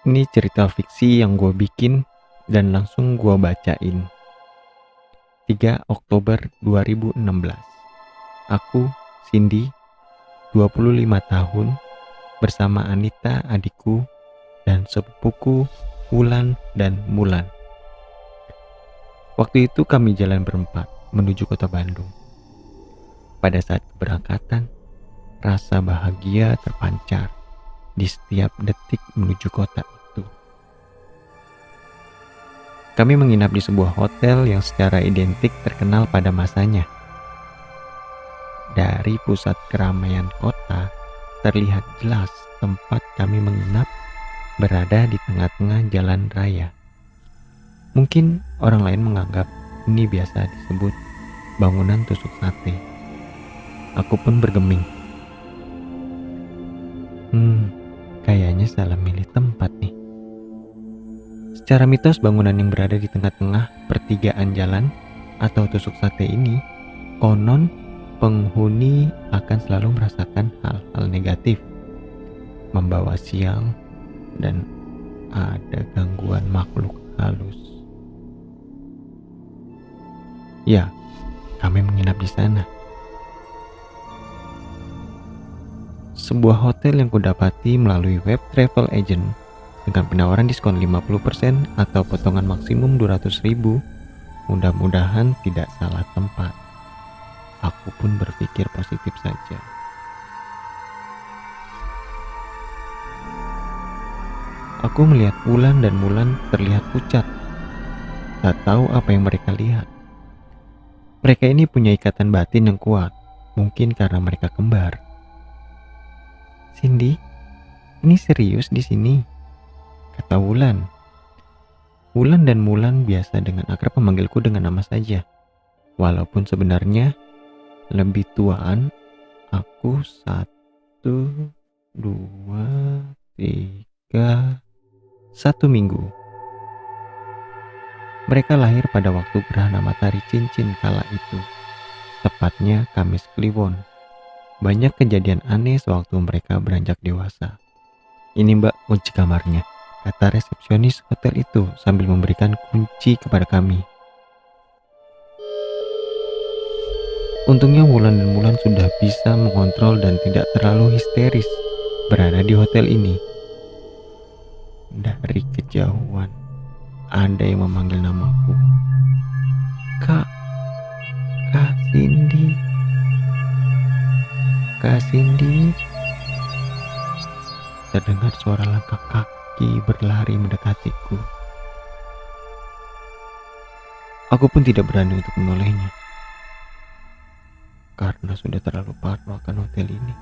Ini cerita fiksi yang gue bikin dan langsung gue bacain. 3 Oktober 2016. Aku, Cindy, 25 tahun, bersama Anita adikku dan sepupuku Wulan dan Mulan. Waktu itu kami jalan berempat menuju kota Bandung. Pada saat keberangkatan, rasa bahagia terpancar di setiap detik menuju kota itu. Kami menginap di sebuah hotel yang secara identik terkenal pada masanya. Dari pusat keramaian kota, terlihat jelas tempat kami menginap berada di tengah-tengah jalan raya. Mungkin orang lain menganggap ini biasa disebut bangunan tusuk sate. Aku pun bergeming. Kayaknya salah milih tempat nih. Secara mitos, bangunan yang berada di tengah-tengah pertigaan jalan atau tusuk sate ini, konon penghuni akan selalu merasakan hal-hal negatif, membawa sial, dan ada gangguan makhluk halus. Ya, kami menginap di sana. Sebuah hotel yang kudapati melalui web travel agent dengan penawaran diskon 50% atau potongan maksimum 200.000. Mudah-mudahan tidak salah tempat. Aku pun berpikir positif saja. Aku melihat Wulan dan Mulan terlihat pucat. Tak tahu apa yang mereka lihat. Mereka ini punya ikatan batin yang kuat, mungkin karena mereka kembar. Cindy, ini serius di sini, kata Wulan. Wulan dan Mulan biasa dengan akrab memanggilku dengan nama saja. Walaupun sebenarnya lebih tuaan aku 1, 2, 3, 1 minggu. Mereka lahir pada waktu gerhana matahari cincin kala itu, tepatnya Kamis Kliwon. Banyak kejadian aneh sewaktu mereka beranjak dewasa. Ini mbak kunci kamarnya, kata resepsionis hotel itu sambil memberikan kunci kepada kami. Untungnya Wulan dan Mulan sudah bisa mengontrol dan tidak terlalu histeris berada di hotel ini. Dari kejauhan, ada yang memanggil namaku. Kak Cindy. Kak Cindy. Terdengar suara langkah kaki berlari mendekatiku. Aku pun tidak berani untuk menolehnya, karena sudah terlalu parno akan hotel ini.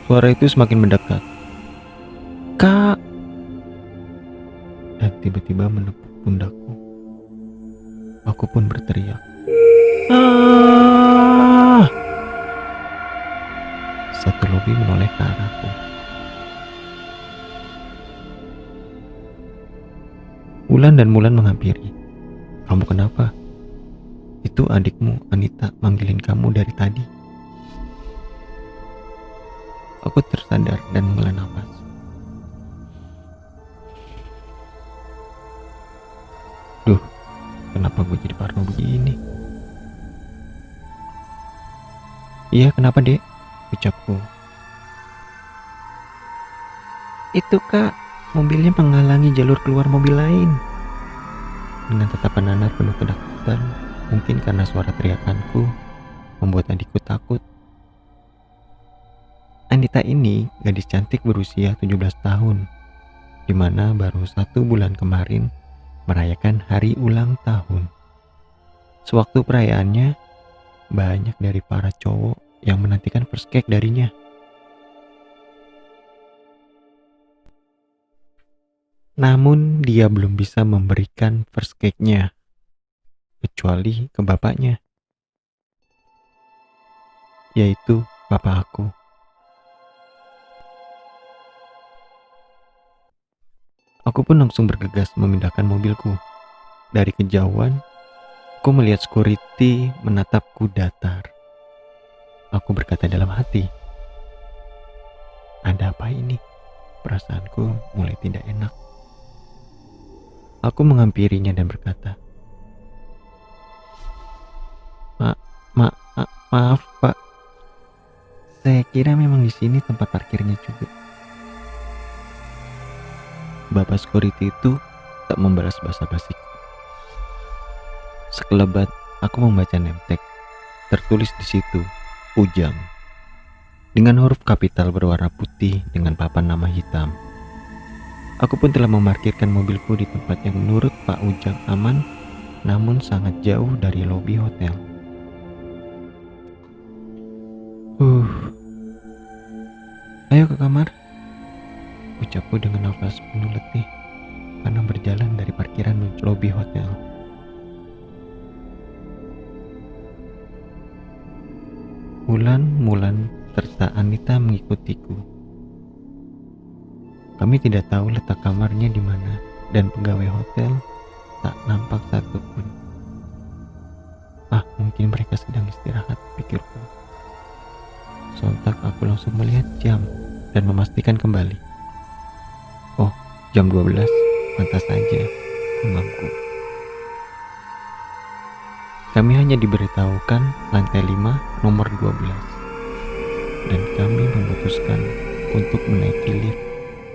Suara itu semakin mendekat. Kak! Dan tiba-tiba menepuk pundakku. Aku pun berteriak. Ah! Satu lobi menoleh ke arahku. Wulan dan Mulan menghampiri. Kamu kenapa? Itu adikmu, Anita, manggilin kamu dari tadi. Aku tersadar dan menghela nafas. Duh, kenapa gue jadi parno begini? Iya, kenapa dek? Ucapku. Itu kak, mobilnya menghalangi jalur keluar mobil lain. Dengan tatapan nanar penuh ketakutan, mungkin karena suara teriakanku membuat adikku takut. Anita ini gadis cantik berusia 17 tahun, di mana baru 1 bulan kemarin merayakan hari ulang tahun. Sewaktu perayaannya, banyak dari para cowok yang menantikan first cake darinya. Namun dia belum bisa memberikan first cake-nya, kecuali ke bapaknya, yaitu bapak aku. Aku pun langsung bergegas memindahkan mobilku. Dari kejauhan, aku melihat security menatapku datar. Aku berkata dalam hati, Ada apa ini? Perasaanku mulai tidak enak. Aku menghampirinya dan berkata, Maaf Pak, saya kira memang di sini tempat parkirnya juga. Bapak security itu tak membalas basa-basiku. Sekelebat aku membaca name tag. Tertulis di situ, Ujang. Dengan huruf kapital berwarna putih dengan papan nama hitam. Aku pun telah memarkirkan mobilku di tempat yang menurut Pak Ujang aman, namun sangat jauh dari lobi hotel. Ayo ke kamar, ucapku dengan nafas penuh letih karena berjalan dari parkiran menuju lobi hotel. Mulan serta Anita mengikutiku. Kami tidak tahu letak kamarnya di mana dan pegawai hotel tak nampak satupun. Mungkin mereka sedang istirahat, pikirku. Sontak aku langsung melihat jam dan memastikan kembali. Oh, jam 12, pantas saja, imamku. Kami hanya diberitahukan lantai 5 nomor 12. Dan kami memutuskan untuk menaiki lift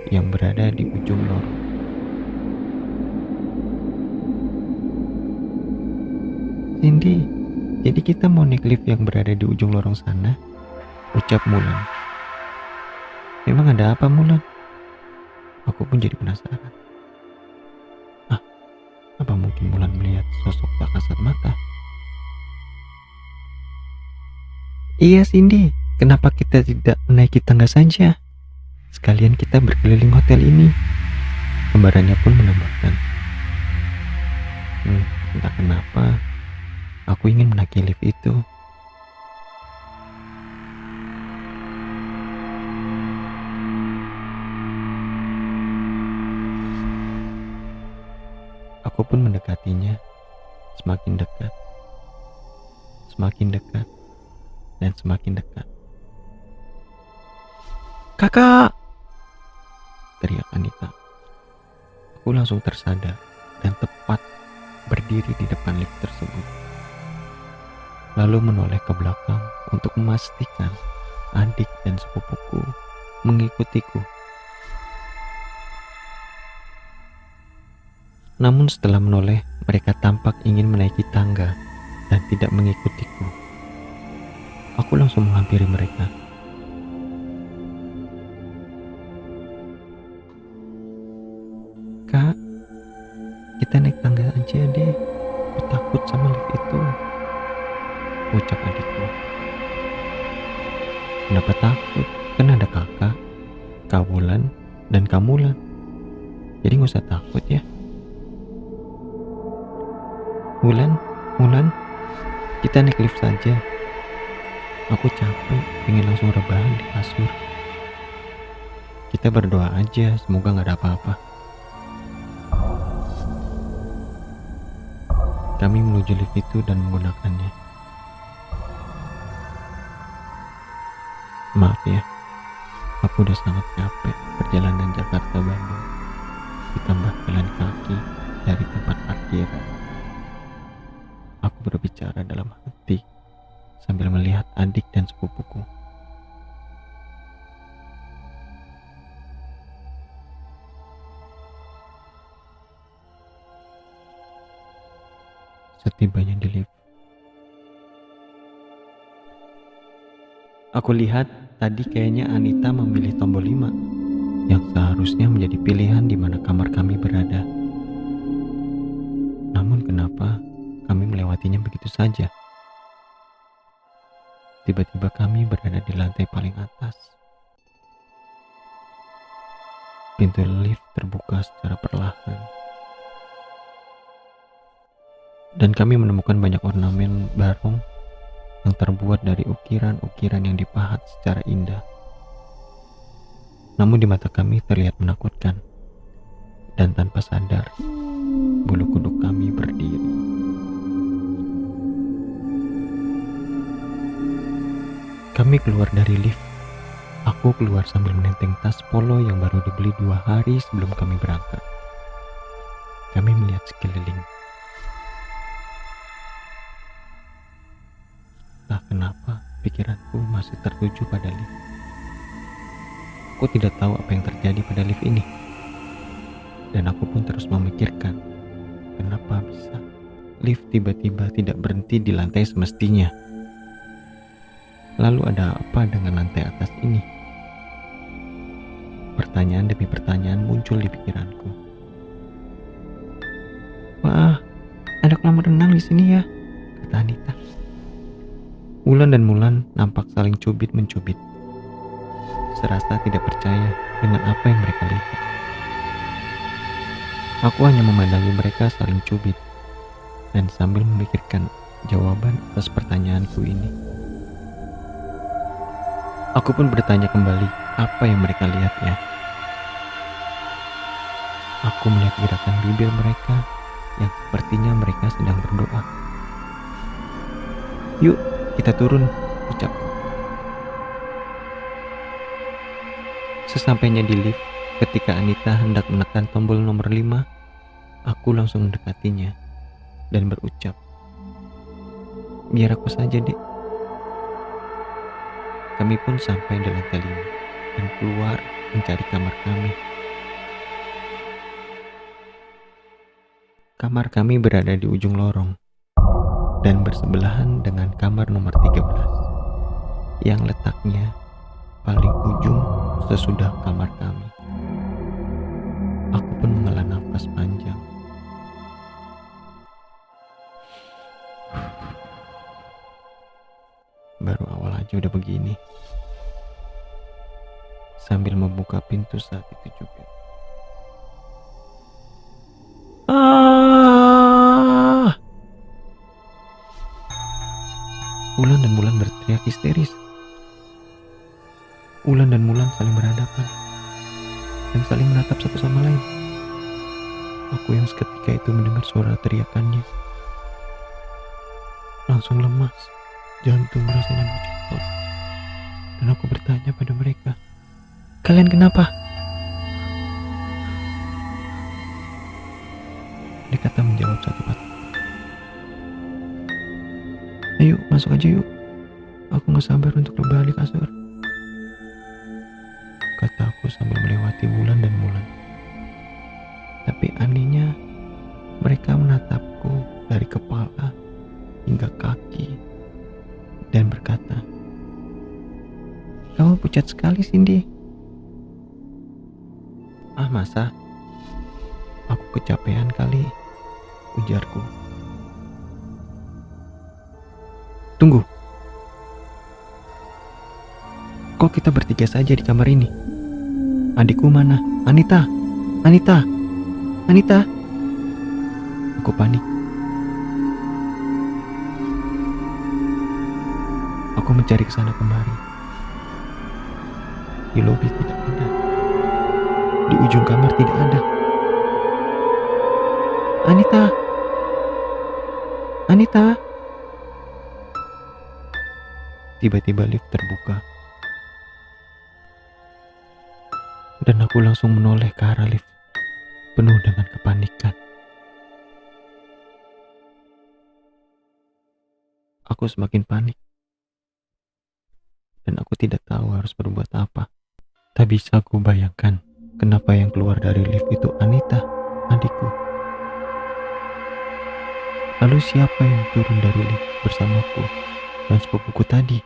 yang berada di ujung lorong. Cindy, jadi kita mau naik lift yang berada di ujung lorong sana? Ucap Mulan. Memang ada apa, Mulan? Aku pun jadi penasaran. Apa mungkin Mulan melihat sosok tak kasat mata? Iya, Cindy. Kenapa kita tidak menaiki tangga saja? Sekalian kita berkeliling hotel ini. Kembarannya pun menambahkan. Entah kenapa, aku ingin menaiki lift itu. Aku pun mendekatinya, semakin dekat, dan semakin dekat. Kakak! Teriak Anita. Aku langsung tersadar dan tepat berdiri di depan lift tersebut. Lalu menoleh ke belakang untuk memastikan adik dan sepupuku mengikutiku. Namun setelah menoleh, mereka tampak ingin menaiki tangga dan tidak mengikutiku. Aku langsung menghampiri mereka. Kak, kita naik tangga aja deh. Aku takut sama lift itu, ucap adikku. Kenapa takut? Kan ada kakak, Kak Wulan, dan Kak Mulan. Jadi gak usah takut ya. Mulan, kita naik lift saja. Aku capek, pengen langsung rebahan di kasur. Kita berdoa aja, semoga gak ada apa-apa. Kami menuju lift itu dan menggunakannya. Maaf ya, aku udah sangat capek perjalanan Jakarta-Bandung. Ditambah jalan kaki dari tempat parkiran. Aku berbicara dalam hati sambil melihat adik dan sepupuku. Setibanya di lift, aku lihat tadi kayaknya Anita memilih tombol 5 yang seharusnya menjadi pilihan di mana kamar kami berada. Namun kenapa kami melewatinya begitu saja? Tiba-tiba kami berada di lantai paling atas. Pintu lift terbuka secara perlahan. Dan kami menemukan banyak ornamen barong yang terbuat dari ukiran-ukiran yang dipahat secara indah. Namun di mata kami terlihat menakutkan. Dan tanpa sadar, bulu kuduk kami berdiri. Kami keluar dari lift Aku keluar sambil menenteng tas polo yang baru dibeli 2 hari sebelum kami berangkat. Kami melihat sekeliling. Entah kenapa pikiranku masih tertuju pada lift. Aku tidak tahu apa yang terjadi pada lift ini. Dan aku pun terus memikirkan, kenapa bisa lift tiba-tiba tidak berhenti di lantai semestinya. Lalu ada apa dengan lantai atas ini? Pertanyaan demi pertanyaan muncul di pikiranku. Wah, ada kolam renang di sini ya, kata Anita. Wulan dan Mulan nampak saling cubit-mencubit. Serasa tidak percaya dengan apa yang mereka lihat. Aku hanya memandangi mereka saling cubit dan sambil memikirkan jawaban atas pertanyaanku ini. Aku pun bertanya kembali apa yang mereka lihat ya. Aku melihat gerakan bibir mereka yang sepertinya mereka sedang berdoa. Yuk, kita turun, ucapku. Sesampainya di lift, ketika Anita hendak menekan tombol nomor 5, aku langsung mendekatinya dan berucap, biar aku saja, Dek. Kami pun sampai di lantai 5 dan keluar mencari kamar kami. Kamar kami berada di ujung lorong dan bersebelahan dengan kamar nomor 13 yang letaknya paling ujung sesudah kamar kami. Aku pun menghela nafas panjang. Baru awal aja udah begini. Sambil membuka pintu saat itu juga. Wulan dan Mulan berteriak histeris. Wulan dan Mulan saling berhadapan dan saling menatap satu sama lain. Aku yang seketika itu mendengar suara teriakannya langsung lemas, jantung rasanya mau copot. Dan aku bertanya pada mereka, kalian kenapa? Mereka tak menjawab satu kata. Ayo masuk aja yuk, aku gak sabar untuk rebahan di kasur, kataku sambil melewati Wulan dan Mulan. Tapi anehnya mereka menatapku dari kepala hingga kaki dan berkata, kamu pucat sekali, Cindy. Ah masa? Aku kecapean kali, ujarku. Tunggu. Kok kita bertiga saja di kamar ini? Adikku mana? Anita! Anita! Anita! Aku panik. Aku mencari kesana kemari. Di lobi tidak ada. Di ujung kamar tidak ada. Anita! Anita! Tiba-tiba lift terbuka. Dan aku langsung menoleh ke arah lift, penuh dengan kepanikan. Aku semakin panik. Dan aku tidak tahu harus berbuat apa. Tak bisa aku bayangkan kenapa yang keluar dari lift itu Anita, adikku. Lalu siapa yang turun dari lift bersamaku dan sepupuku tadi?